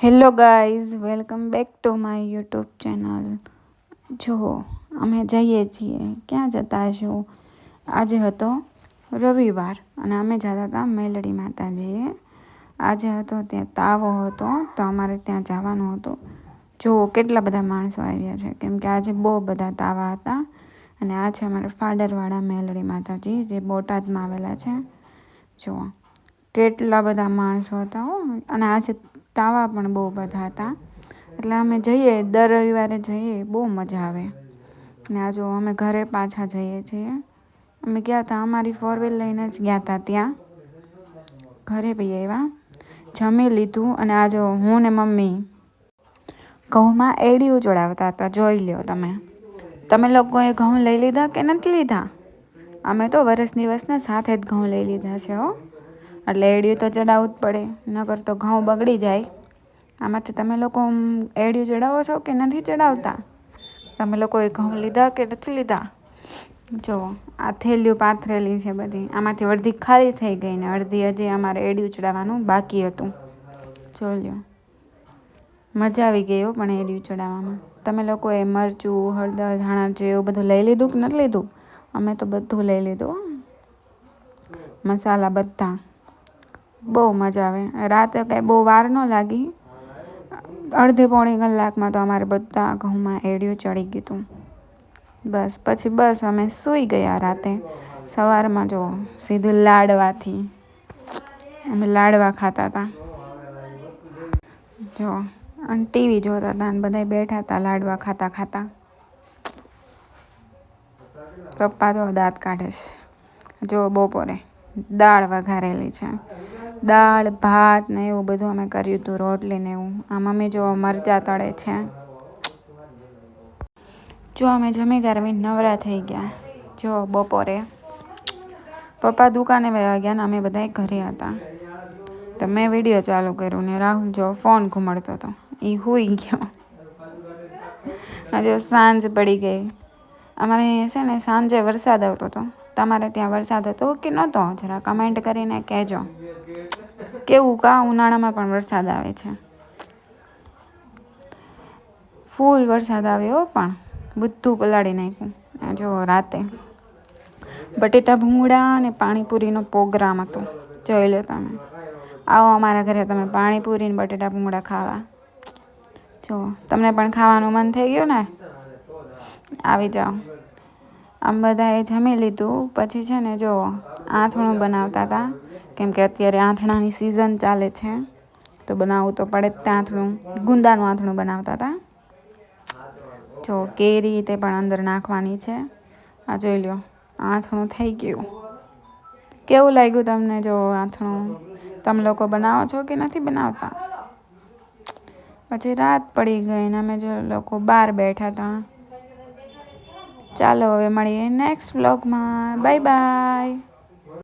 Hello guys, welcome back to my YouTube channel. જો અમે જઈએ છીએ, ક્યાં જતા છો? આજે હતો રવિવાર અને અમે જતા હતા મેલડી માતાજીએ. આજે હતો ત્યાં તાવો હતો તો અમારે ત્યાં જવાનું હતું. જો કેટલા બધા માણસો આવ્યા છે, કેમ કે આજે બહુ બધા તાવા હતા. અને આ છે અમારે ફાડરવાળા મેલડી માતાજી, જે બોટાદમાં આવેલા છે. જો કેટલા બધા માણસો હતા હો. અને આજે તાવા પણ બહુ બધા હતા. એટલે અમે જઈએ, દર રવિવારે જઈએ, બહુ મજા આવે. ને આ જો અમે ઘરે પાછા જઈએ છીએ. અમે ગયા હતા, અમારી 4 વ્હીલ લઈને જ ગયા હતા ત્યાં. ઘરે બી આવ્યા, જમી લીધું. અને આ જો હું ને મમ્મી ઘઉંમાં એડિયું ચડાવતા હતા. જોઈ લ્યો તમે લોકોએ ઘઉં લઈ લીધા કે નથી લીધા? અમે તો વરસ દિવસના સાથે જ ઘઉં લઈ લીધા છે હો. એટલે એડિયું તો ચડાવવું જ પડે, નકર તો ઘઉં બગડી જાય. આમાંથી તમે લોકો એડિયું ચડાવો છો કે નથી ચડાવતા? તમે લોકોએ ઘઉં લીધા કે નથી લીધા? જો આ થેલીઓ પાથરેલી છે બધી, આમાંથી અડધી ખાલી થઈ ગઈ ને અડધી હજી અમારે એડિયું ચડાવવાનું બાકી હતું. જોઈ લ્યો, મજા આવી ગઈ હો પણ એડિયું ચડાવવામાં. તમે લોકોએ મરચું, હળદર, ધાણા જેવું બધું લઈ લીધું કે નથી લીધું? અમે તો બધું લઈ લીધું, મસાલા બધા. બહુ મજા આવે. રાતે કંઈ બહુ વાર ન લાગી, અડધી પોણી કલાકમાં તો અમારે બધા ઘઉંમાં એડિયું ચડી ગયું હતું. બસ અમે સૂઈ ગયા રાતે. સવારમાં જો સીધું લાડવાથી અમે લાડવા ખાતા હતા. જો અને ટીવી જોતા હતા અને બધા બેઠા હતા લાડવા ખાતા ખાતા. પપ્પા તો દાંત કાઢે છે. જો બપોરે દાળ વઘારેલી છે, દાળ ભાત ને એવું બધું અમે કર્યું હતું, રોટલી ને એવું. આ મમ્મી જો મરચાં તળે છે. જો અમે જમી કરવી નવરા થઈ ગયા. જો બપોરે પપ્પા દુકાને વયા ગયા ને અમે બધા ઘરે હતા. તો મેં વિડીયો ચાલુ કર્યું ને રાહુલ જો ફોન ઘુમાડતો હતો, એ સૂઈ ગયો. હજુ સાંજ પડી ગઈ. અમારે છે ને સાંજે વરસાદ આવતો હતો. તમારે ત્યાં વરસાદ હતો કે નહોતો? જરા કમેન્ટ કરીને કહેજો. કેવું કા ઉનાળામાં પણ વરસાદ આવે છે. ફૂલ વરસાદ આવ્યો પણ બધું પલાળી નાખ્યું. જો રાતે બટેટા ભૂંગળા અને પાણીપુરીનો પ્રોગ્રામ હતો. જોઈ લો તમે. આવો અમારા ઘરે તમે પાણીપુરી ને બટેટા ભૂંગળા ખાવા. જો તમને પણ ખાવાનું મન થઈ ગયું ને? આવી જાઓ. આમ બધાએ જમી લીધું પછી છે ને જો આથણું બનાવતા હતા, કેમ કે અત્યારે આથણાની સિઝન ચાલે છે તો બનાવવું તો પડે જ. આથણું ગુંદાનું આથણું બનાવતા હતા. જો કેરી તે પણ અંદર નાખવાની છે. આ જોઈ લો, આથણું થઈ ગયું. કેવું લાગ્યું તમને? જો આથણું તમે લોકો બનાવો છો કે નથી બનાવતા? પછી રાત પડી ગઈ ને અમે જો લોકો બહાર બેઠા હતા. ચાલો હવે મળીએ નેક્સ્ટ વ્લોગમાં. Bye bye.